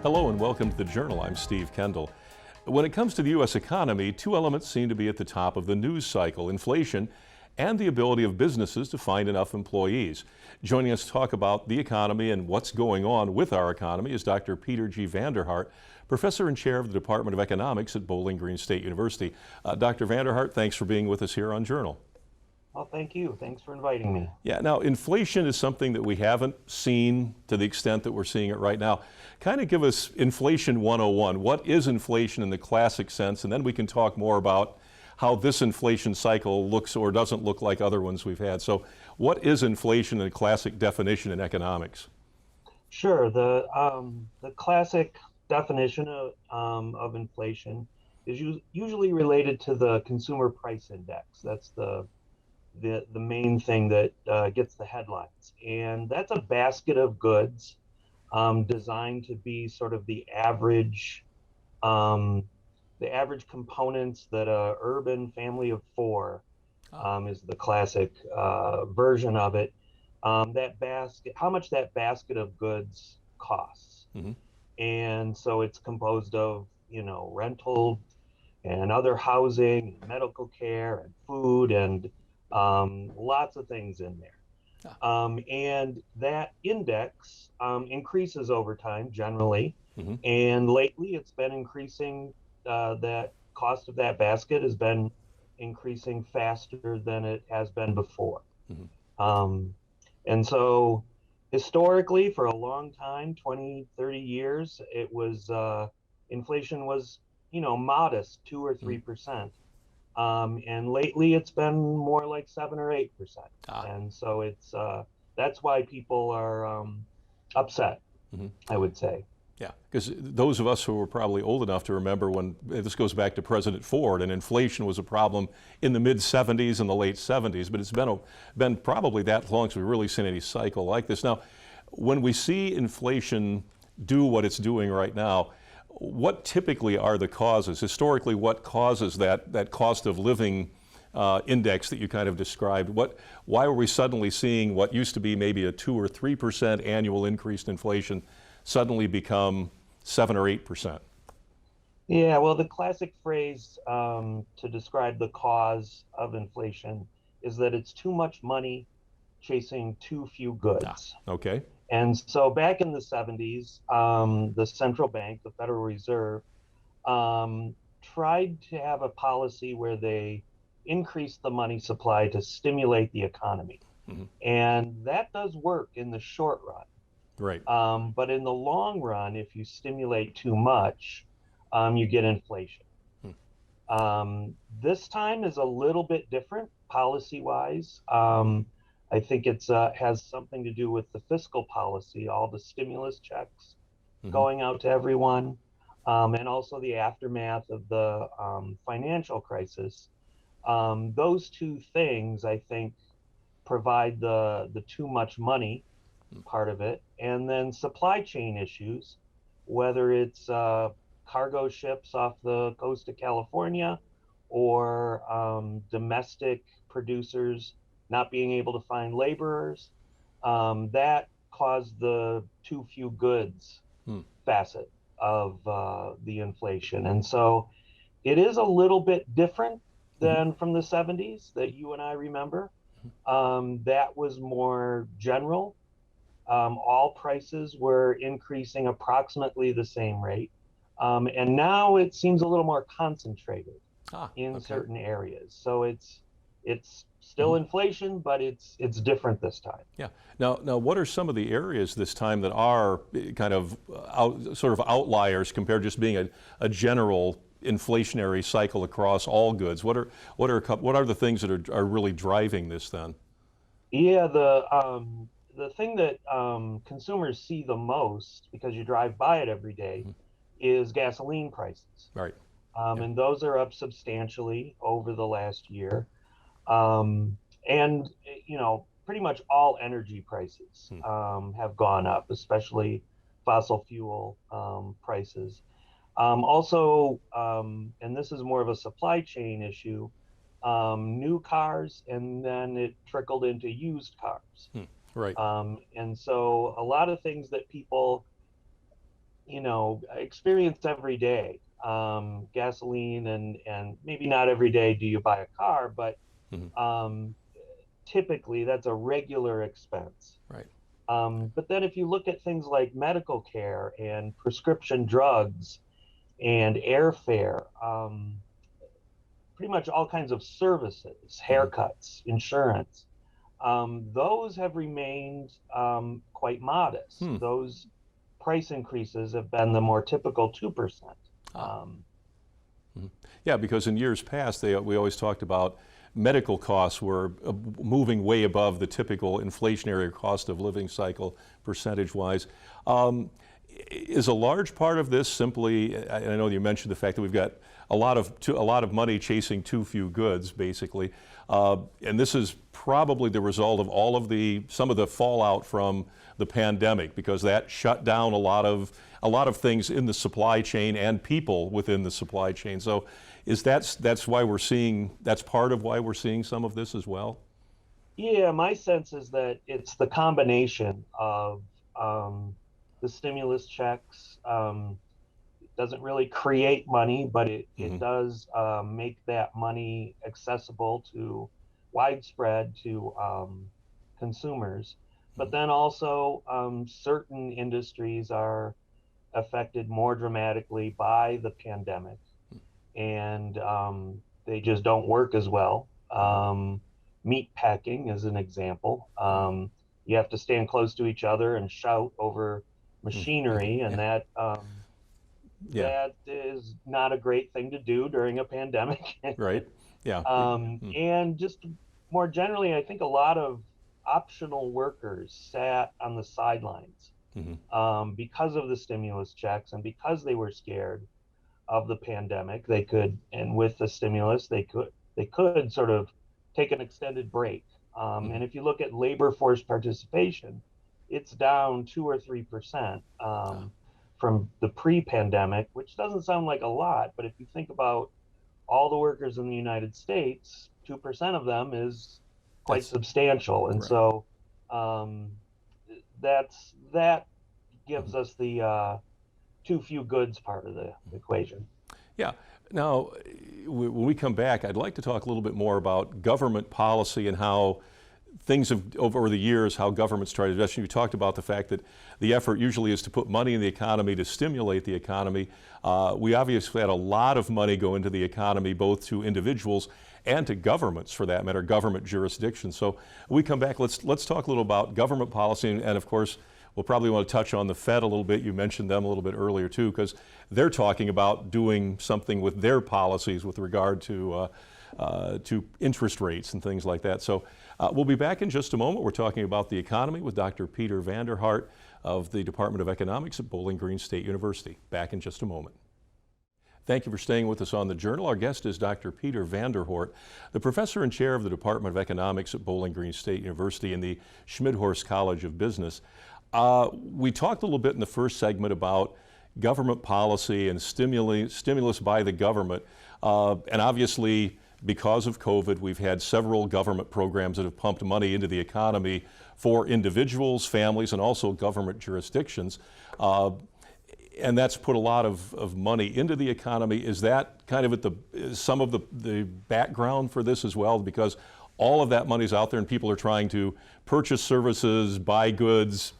Hello and welcome to the Journal. I'm Steve Kendall. When it comes to the U.S. economy, two elements seem to be at the top of the news cycle: inflation and the ability of businesses to find enough employees. Joining us to talk about the economy and what's going on with our economy is Dr. Peter G. VanderHart, Professor and Chair of the Department of Economics at Bowling Green State University. Dr. VanderHart, thanks for being with us here on Journal. Well, thank you. Thanks for inviting me. Yeah, now inflation is something that we haven't seen to the extent that we're seeing it right now. Kind of give us inflation 101. What is inflation in the classic sense? And then we can talk more about how this inflation cycle looks or doesn't look like other ones we've had. So what is inflation in the classic definition in economics? Sure. The classic definition of inflation is usually related to the consumer price index. That's the main thing that gets the headlines. And that's a basket of goods designed to be sort of the average components that a urban family of four is the classic version of it. That basket, how much that basket of goods costs. Mm-hmm. And so it's composed of, rental and other housing, and medical care and food and lots of things in there. And that index increases over time generally. Mm-hmm. And lately it's been increasing. That cost of that basket has been increasing faster than it has been before. Mm-hmm. And so historically, for a long time, 20, 30 years, it was inflation was, modest, 2 or 3%. And lately it's been more like 7 or 8%. And so it's that's why people are upset, mm-hmm. I would say. Yeah, because those of us who were probably old enough to remember when this goes back to President Ford, and inflation was a problem in the mid-'70s and the late '70s, but it's been probably that long since we've really seen any cycle like this. Now, when we see inflation do what it's doing right now, what typically are the causes? Historically, what causes that cost of living index that you kind of described? Why are we suddenly seeing what used to be maybe a 2 or 3% annual increase in inflation suddenly become 7 or 8%? Yeah, well, the classic phrase to describe the cause of inflation is that it's too much money chasing too few goods. Okay. And so back in the 70s, the central bank, the Federal Reserve, tried to have a policy where they increased the money supply to stimulate the economy. Mm-hmm. And that does work in the short run. Right. But in the long run, if you stimulate too much, you get inflation. This time is a little bit different policy-wise. I think it's has something to do with the fiscal policy, all the stimulus checks mm-hmm. going out to everyone, and also the aftermath of the financial crisis. Those two things, I think, provide the too much money part of it, and then supply chain issues, whether it's cargo ships off the coast of California or domestic producers not being able to find laborers, that caused the too few goods facet of the inflation. And so it is a little bit different than from the 70s that you and I remember. That was more general. All prices were increasing approximately the same rate. And now it seems a little more concentrated in certain areas. So it's still inflation, but it's different this time. Yeah. Now, what are some of the areas this time that are kind of sort of outliers compared to just being a general inflationary cycle across all goods? What are the things that are really driving this then? Yeah, the thing that consumers see the most, because you drive by it every day, is gasoline prices. Right. And those are up substantially over the last year. And, pretty much all energy prices have gone up, especially fossil fuel prices. Also, and this is more of a supply chain issue, new cars, and then it trickled into used cars. Right. And so a lot of things that people experience every day. Gasoline, and maybe not every day do you buy a car, but Mhm. um, typically that's a regular expense. Right. But then if you look at things like medical care and prescription drugs and airfare, pretty much all kinds of services, Mhm. haircuts, insurance, those have remained quite modest. Hmm. Those price increases have been the more typical 2%. Ah. Um, Mhm. Yeah, because in years past, we always talked about medical costs were moving way above the typical inflationary cost of living cycle percentage-wise. Um, is a large part of this simply, I know you mentioned the fact that we've got a lot of money chasing too few goods, basically, and this is probably the result of some of the fallout from the pandemic, because that shut down a lot of things in the supply chain and people within the supply chain. So that's part of why we're seeing some of this as well? yeah, my sense is that it's the combination of um, the stimulus checks. Doesn't really create money, but it Hmm. does make that money accessible to widespread to consumers. But then also certain industries are affected more dramatically by the pandemic, and they just don't work as well. Meat packing is an example. You have to stand close to each other and shout over machinery, and Yeah, yeah, that is not a great thing to do during a pandemic. right, yeah. And just more generally, I think a lot of optional workers sat on the sidelines Hmm. because of the stimulus checks and because they were scared of the pandemic. And with the stimulus, they could sort of take an extended break. Hmm. And if you look at labor force participation, it's down 2 or 3% from the pre-pandemic, which doesn't sound like a lot, but if you think about all the workers in the United States, 2% of them is quite That's substantial. And right. so um, that gives us the too few goods part of the equation. Yeah. Now, when we come back, I'd like to talk a little bit more about government policy and how things have, over the years, how governments try to invest. You talked about the fact that the effort usually is to put money in the economy to stimulate the economy. We obviously had a lot of money go into the economy, both to individuals and to governments, for that matter, government jurisdictions. So when we come back, let's talk a little about government policy, and of course, we'll probably want to touch on the Fed a little bit. You mentioned them a little bit earlier too, because they're talking about doing something with their policies with regard to interest rates and things like that. So we'll be back in just a moment. We're talking about the economy with Dr. Peter VanderHart of the Department of Economics at Bowling Green State University. Back in just a moment. Thank you for staying with us on The Journal. Our guest is Dr. Peter VanderHart, the professor and chair of the Department of Economics at Bowling Green State University in the Schmidhorst College of Business. We talked a little bit in the first segment about government policy and stimulus by the government. And obviously, because of COVID, we've had several government programs that have pumped money into the economy for individuals, families, and also government jurisdictions. And that's put a lot of money into the economy. Is that kind of some of the background for this as well? Because all of that money is out there and people are trying to purchase services, buy goods.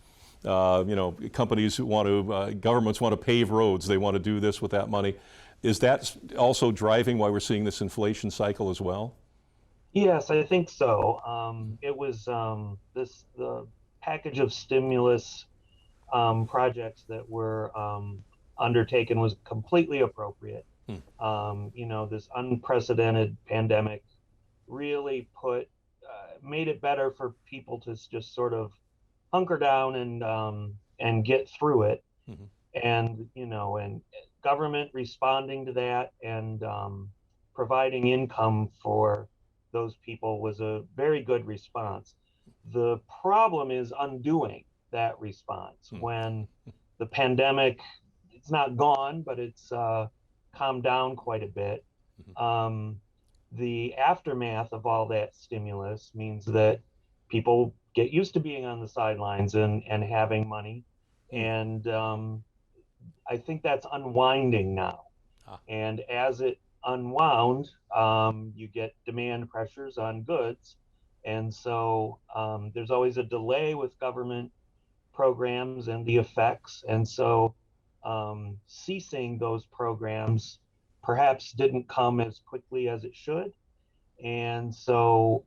Companies who governments want to pave roads, they want to do this with that money. Is that also driving why we're seeing this inflation cycle as well? Yes, I think so. It was the package of stimulus projects that were undertaken was completely appropriate. Hmm. This unprecedented pandemic really made it better for people to just sort of hunker down and get through it. Mm-hmm. And government responding to that and providing income for those people was a very good response. The problem is undoing that response Hmm. when the pandemic, it's not gone, but it's calmed down quite a bit. Mm-hmm. The aftermath of all that stimulus means that people get used to being on the sidelines and having money. Hmm. And I think that's unwinding now. Ah. And as it unwound, you get demand pressures on goods. And so there's always a delay with government programs and the effects. And so ceasing those programs perhaps didn't come as quickly as it should. And so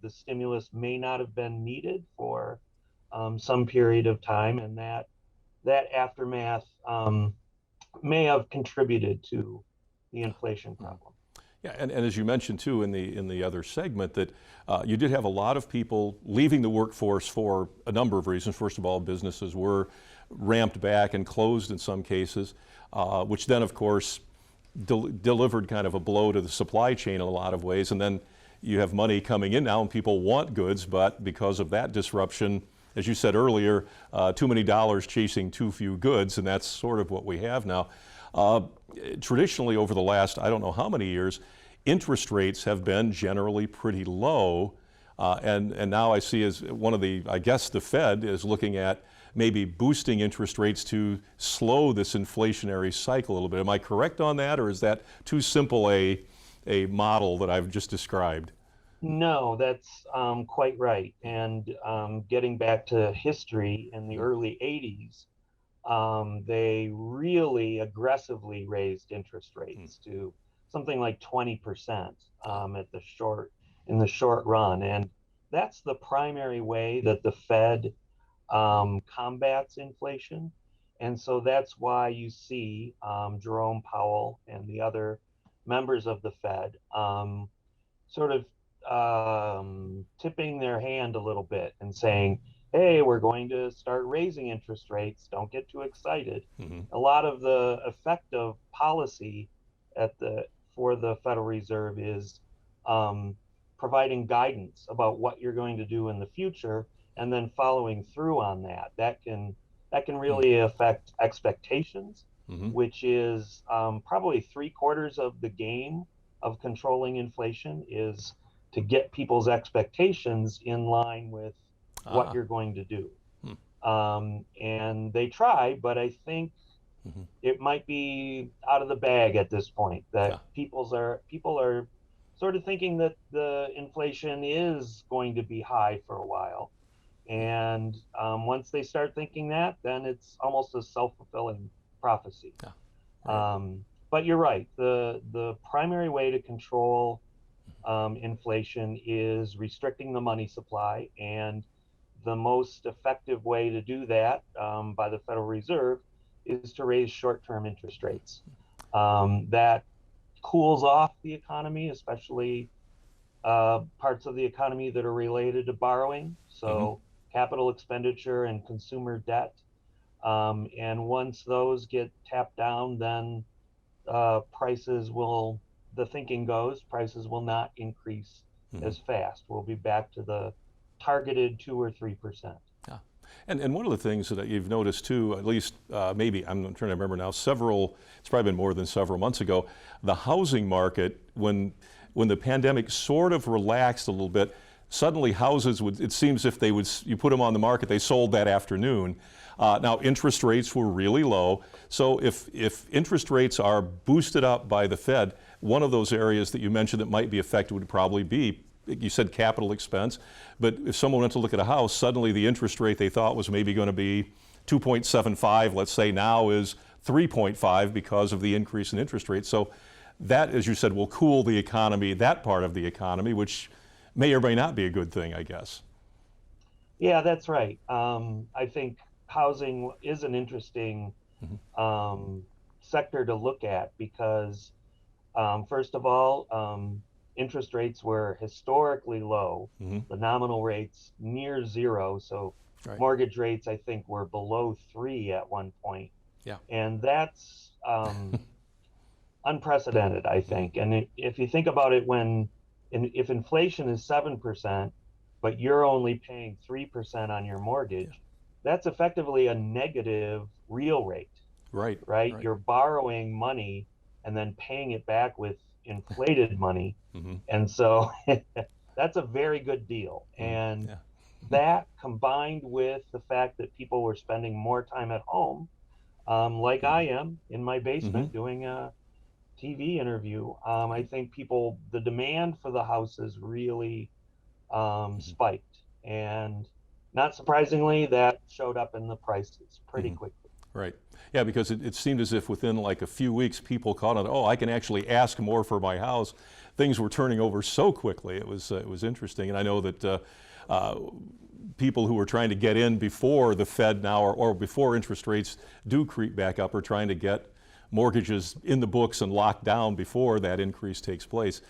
the stimulus may not have been needed for some period of time. And that aftermath may have contributed to the inflation problem. Yeah, and as you mentioned too in the other segment, that you did have a lot of people leaving the workforce for a number of reasons. First of all, businesses were ramped back and closed in some cases, which then of course delivered kind of a blow to the supply chain in a lot of ways. And then you have money coming in now and people want goods, but because of that disruption, as you said earlier, too many dollars chasing too few goods, and that's sort of what we have now. Traditionally, over the last, I don't know how many years, interest rates have been generally pretty low. And now I see as one of the, I guess the Fed is looking at maybe boosting interest rates to slow this inflationary cycle a little bit. Am I correct on that, or is that too simple a model that I've just described? No, that's quite right. And getting back to history in the early 80s, they really aggressively raised interest rates to something like 20% in the short run. And that's the primary way that the Fed combats inflation. And so that's why you see Jerome Powell and the other members of the Fed sort of tipping their hand a little bit and saying, hey, we're going to start raising interest rates. Don't get too excited. A lot of the effect of policy for the Federal Reserve is providing guidance about what you're going to do in the future and then following through on that. That can really affect expectations, which is probably 3/4 of the game of controlling inflation is to get people's expectations in line with what you're going to do. And they try, but I think it might be out of the bag at this point that people are sort of thinking that the inflation is going to be high for a while. And once they start thinking that, then it's almost a self-fulfilling prophecy. But you're right. The primary way to control inflation is restricting the money supply, and the most effective way to do that by the Federal Reserve is to raise short-term interest rates. That cools off the economy, especially parts of the economy that are related to borrowing, so capital expenditure and consumer debt. And once those get tapped down, then the thinking goes, prices will not increase as fast. We'll be back to the targeted 2 or 3%. Yeah. And one of the things that you've noticed too, at least maybe, I'm trying to remember now, it's probably been more than several months ago, the housing market, when the pandemic sort of relaxed a little bit, suddenly houses it seems if you put them on the market, they sold that afternoon. Now interest rates were really low. So if interest rates are boosted up by the Fed, one of those areas that you mentioned that might be affected would probably be, you said capital expense, but if someone went to look at a house, suddenly the interest rate they thought was maybe going to be 2.75, let's say now is 3.5 because of the increase in interest rates. So that, as you said, will cool the economy, that part of the economy, which may or may not be a good thing, I guess. Yeah, that's right. I think housing is an interesting sector to look at because, first of all, interest rates were historically low, the nominal rates near zero. So mortgage rates, I think, were below 3 at one point. Yeah. And that's unprecedented, I think. And if you think about it, if inflation is 7%, but you're only paying 3% on your mortgage, that's effectively a negative real rate. Right? You're borrowing money and then paying it back with inflated money. And so that's a very good deal. And that combined with the fact that people were spending more time at home, like I am in my Mm-hmm. basement doing a TV interview. I think the demand for the houses really spiked, and not surprisingly, that showed up in the prices pretty Mm-hmm. quickly. Right. Yeah, because it seemed as if within like a few weeks, people caught on, oh, I can actually ask more for my house. Things were turning over so quickly. It was interesting. And I know that people who were trying to get in before the Fed now or before interest rates do creep back up are trying to get mortgages in the books and locked down before that increase takes place.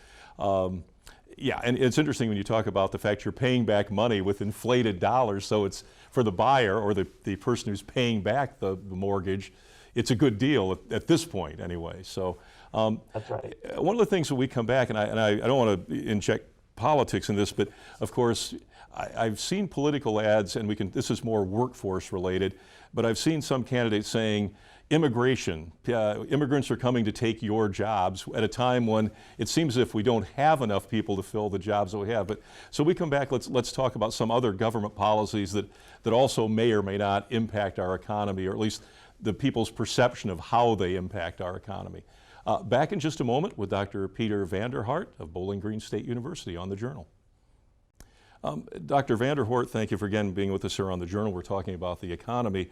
Yeah, and it's interesting when you talk about the fact you're paying back money with inflated dollars, so it's for the buyer or the person who's paying back the mortgage, it's a good deal at this point anyway. So That's right. one of the things that we come back, and I don't want to inject politics in this, but of course I've seen political ads, and this is more workforce related, but I've seen some candidates saying immigration, immigrants are coming to take your jobs at a time when it seems as if we don't have enough people to fill the jobs that we have. But so we come back, let's talk about some other government policies that also may or may not impact our economy, or at least the people's perception of how they impact our economy. Back in just a moment with Dr. Peter VanderHart of Bowling Green State University on the Journal. Dr. VanderHart, thank you for again being with us here on the Journal. We're talking about the economy.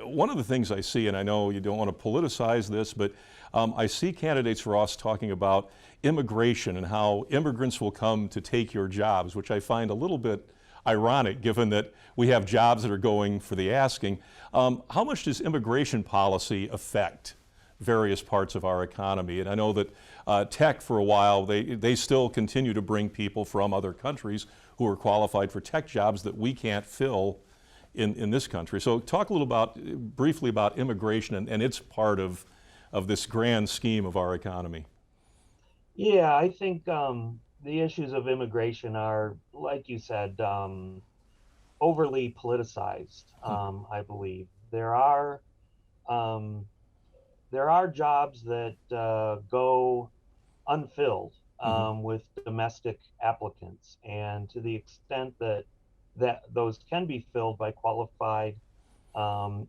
One of the things I see, and I know you don't want to politicize this, but I see candidates for us talking about immigration and how immigrants will come to take your jobs, which I find a little bit ironic given that we have jobs that are going for the asking. How much does immigration policy affect various parts of our economy? And I know that tech for a while, they still continue to bring people from other countries who are qualified for tech jobs that we can't fill in this country. So talk a little briefly about immigration and its part of this grand scheme of our economy. Yeah, I think the issues of immigration are, like you said, overly politicized. I believe um, there are jobs that go unfilled Mm-hmm. with domestic applicants, and to the extent that those can be filled by qualified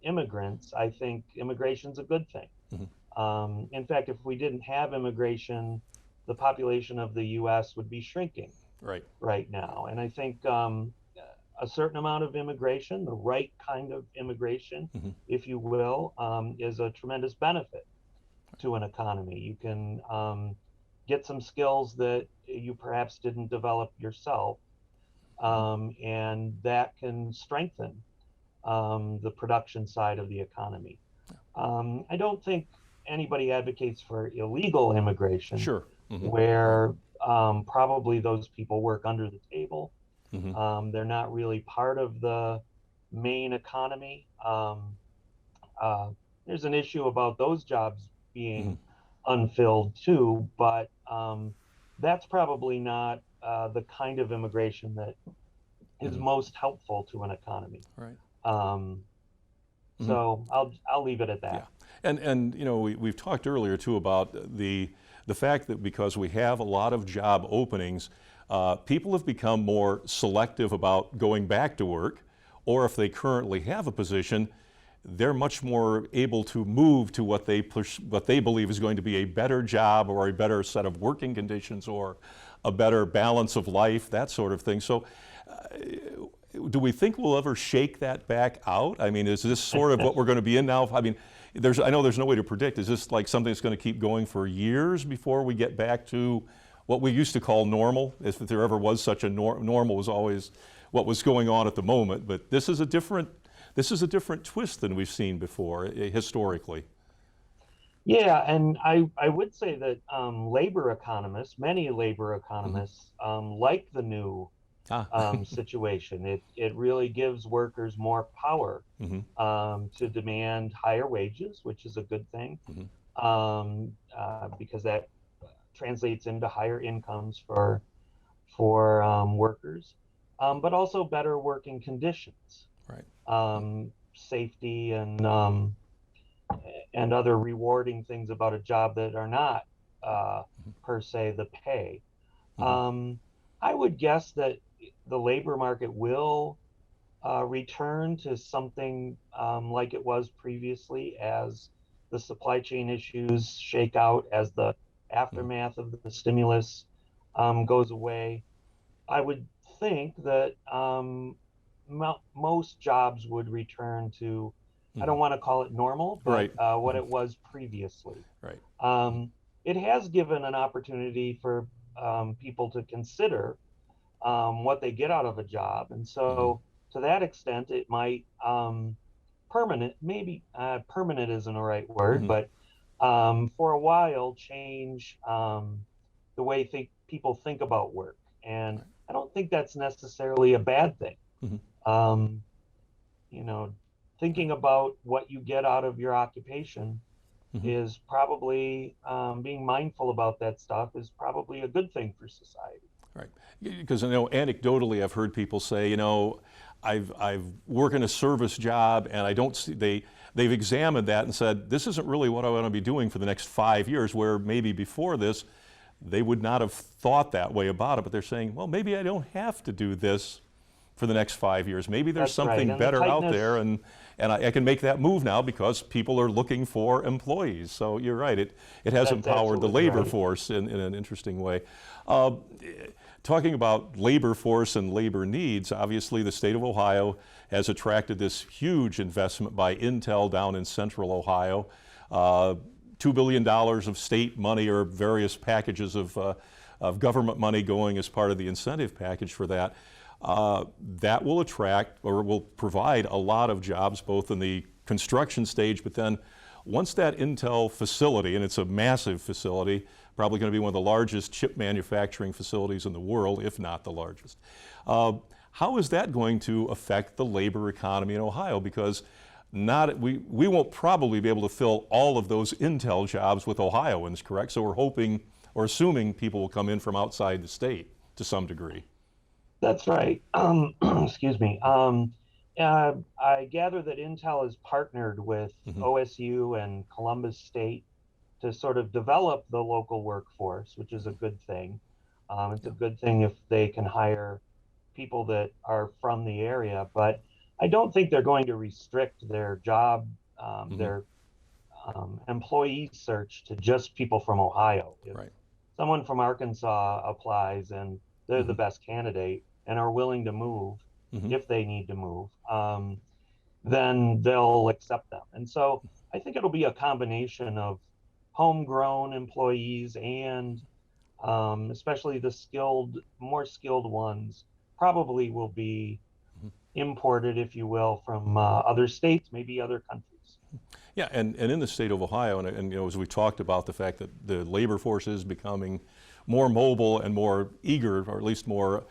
immigrants, I think immigration's a good thing. Mm-hmm. In fact, if we didn't have immigration, the population of the U.S. would be shrinking Right. right now. And I think a certain amount of immigration, the right kind of immigration, Mm-hmm. if you will, is a tremendous benefit to an economy. You can get some skills that you perhaps didn't develop yourself, and that can strengthen the production side of the economy. I don't think anybody advocates for illegal immigration, Sure. Mm-hmm. Right. where probably those people work under the table. Mm-hmm. They're not really part of the main economy. There's an issue about those jobs Mm-hmm. being unfilled too, but that's probably not the kind of immigration that is Mm-hmm. most helpful to an economy. Right. Um, Mm-hmm. so I'll leave it at Yeah, that. and you know we've talked earlier too about the fact that because we have a lot of job openings, people have become more selective about going back to work, or if they currently have a position, they're much more able to move to what they believe is going to be a better job or a better set of working conditions or a better balance of life, that sort of thing. So do we think we'll ever shake that back out? I mean, is this sort of what we're going to be in now? I mean, I know there's no way to predict. Is this like something that's going to keep going for years before we get back to what we used to call normal? If there ever was such a normal was always what was going on at the moment. But this is a different twist than we've seen before historically. Yeah, and I would say that many labor Mm-hmm. economists, like the new Ah. situation. It really gives workers more power Mm-hmm. to demand higher wages, which is a good thing, Mm-hmm. because that translates into higher incomes for workers, but also better working conditions, Right. safety, and other rewarding things about a job that are not per se the pay. Mm-hmm. I would guess that the labor market will return to something like it was previously as the supply chain issues shake out, as the aftermath of the stimulus goes away. I would think that most jobs would return to, I don't want to call it normal, but Right. what it was previously. Right. It has given an opportunity for people to consider what they get out of a job. And so to that extent, it might maybe permanent isn't the right word, but for a while change the way people think about work. And I don't think that's necessarily a bad thing. Um, you know, thinking about what you get out of your occupation is probably being mindful about that stuff is probably a good thing for society. Right, because I know anecdotally I've heard people say, I've worked in a service job and I don't see, they've examined that and said, this isn't really what I want to be doing for the next 5 years, where maybe before this, they would not have thought that way about it, but they're saying, well, maybe I don't have to do this for the next 5 years. Maybe there's something better out there, and I can make that move now because people are looking for employees. So you're right, it has empowered the labor force in an interesting way. Talking about labor force and labor needs, obviously the state of Ohio has attracted this huge investment by Intel down in central Ohio. $2 billion of state money or various packages of government money going as part of the incentive package for that. That will attract or will provide a lot of jobs both in the construction stage, but then once that Intel facility, and it's a massive facility, probably going to be one of the largest chip manufacturing facilities in the world, if not the largest. How is that going to affect the labor economy in Ohio? Because we won't probably be able to fill all of those Intel jobs with Ohioans, correct? So we're hoping or assuming people will come in from outside the state to some degree. That's right. Excuse me. I gather that Intel has partnered with OSU and Columbus State to sort of develop the local workforce, which is a good thing. It's a good thing if they can hire people that are from the area, but I don't think they're going to restrict their job, their employee search to just people from Ohio. If someone from Arkansas applies and they're the best candidate and are willing to move if they need to move, then they'll accept them. And so I think it'll be a combination of homegrown employees and especially the more skilled ones probably will be imported, if you will, from other states, maybe other countries. Yeah, and in the state of Ohio, and as we talked about the fact that the labor force is becoming more mobile and more eager, or at least more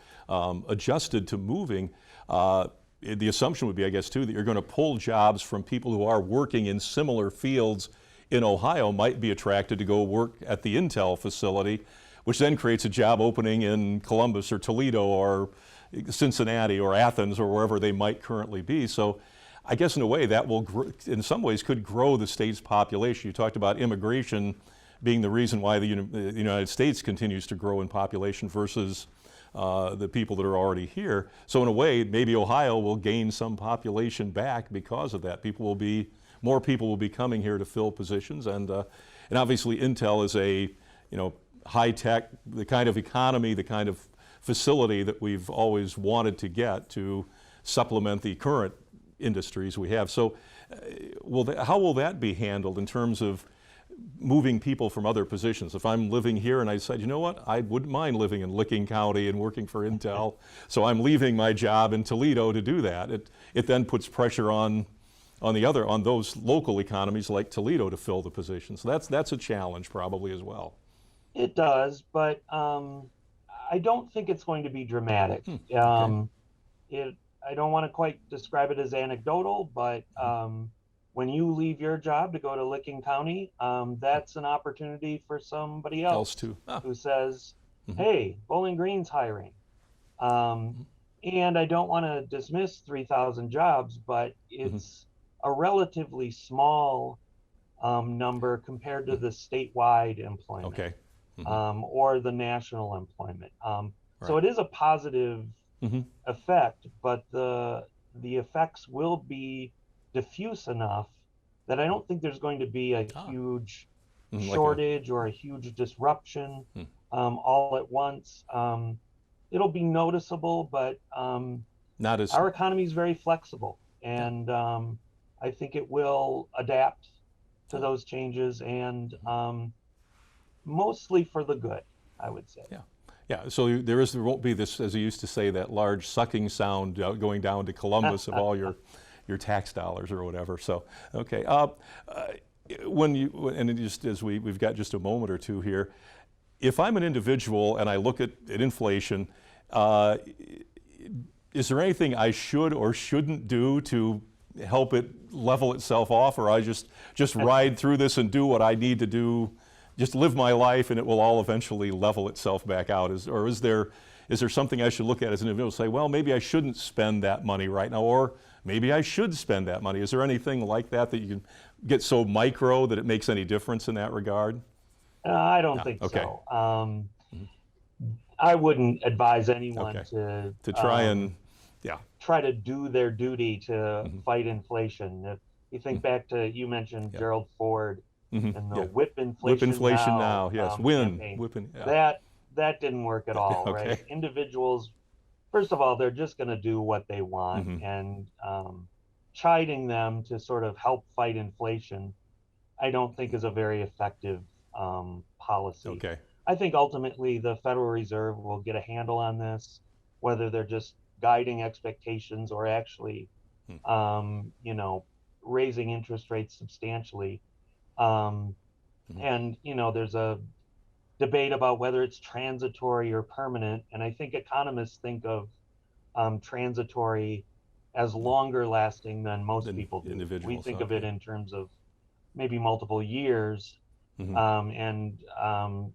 adjusted to moving, the assumption would be, I guess, too, that you're going to pull jobs from people who are working in similar fields in Ohio, might be attracted to go work at the Intel facility, which then creates a job opening in Columbus or Toledo or Cincinnati or Athens or wherever they might currently be. So I guess in a way that will, in some ways, could grow the state's population. You talked about immigration being the reason why the United States continues to grow in population versus the people that are already here. So in a way, maybe Ohio will gain some population back because of that. More people will be coming here to fill positions, and obviously Intel is a high tech, the kind of economy, the kind of facility that we've always wanted to get to supplement the current industries we have. So how will that be handled in terms of moving people from other positions? If I'm living here and I decide, you know what, I wouldn't mind living in Licking County and working for Intel, so I'm leaving my job in Toledo to do that. It then puts pressure on those local economies like Toledo to fill the position. So that's a challenge probably as well. It does, but I don't think it's going to be dramatic. I don't want to quite describe it as anecdotal, but when you leave your job to go to Licking County, that's an opportunity for somebody else too. Who says, hey, Bowling Green's hiring. And I don't want to dismiss 3,000 jobs, but it's a relatively small number compared to the statewide employment or the national employment. So it is a positive effect, but the the effects will be diffuse enough that I don't think there's going to be a huge shortage or a huge disruption all at once. It'll be noticeable, but not as our economy is very flexible, and I think it will adapt to those changes, and mostly for the good, I would say. Yeah. Yeah, so there won't be this, as you used to say, that large sucking sound going down to Columbus of all your tax dollars or whatever. So, okay. And just as we've got just a moment or two here, if I'm an individual and I look at inflation, is there anything I should or shouldn't do to help it level itself off, or I just ride through this and do what I need to do, just live my life, and it will all eventually level itself back out? Or is there something I should look at as an individual and say, well, maybe I shouldn't spend that money right now, or maybe I should spend that money? Is there anything like that you can get so micro that it makes any difference in that regard? I don't think so. I wouldn't advise anyone to try and try to do their duty to fight inflation. If you think back to, you mentioned Gerald Ford and the whip inflation now, yes, campaign. That didn't work at all, right? Individuals, first of all, they're just going to do what they want, and chiding them to sort of help fight inflation, I don't think is a very effective policy. Okay. I think ultimately the Federal Reserve will get a handle on this, whether they're just guiding expectations or actually, raising interest rates substantially. And, there's a debate about whether it's transitory or permanent. And I think economists think of transitory as longer lasting than most people do. We think of it in terms of maybe multiple years. And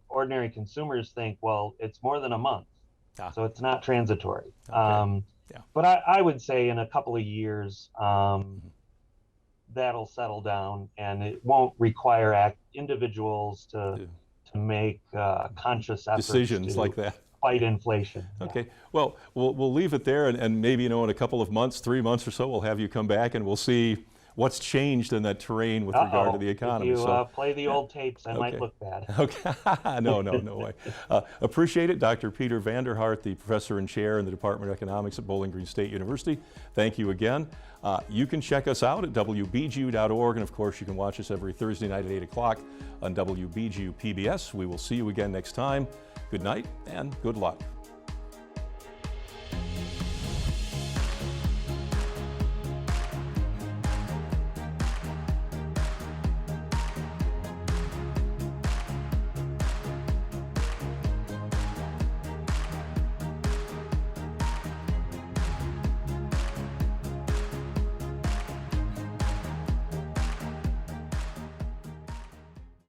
ordinary consumers think, well, it's more than a month, so it's not transitory. But I would say in a couple of years, that'll settle down, and it won't require individuals to make conscious efforts decisions like that. Fight inflation. Okay. Well, we'll leave it there, and maybe in a couple of months, 3 months or so, we'll have you come back and we'll see what's changed in that terrain with regard to the economy. If you play the old tapes, I might look bad. Okay. No way. Appreciate it. Dr. Peter VanderHart, the professor and chair in the Department of Economics at Bowling Green State University. Thank you again. You can check us out at WBGU.org, and of course you can watch us every Thursday night at 8 o'clock on WBGU PBS. We will see you again next time. Good night and good luck.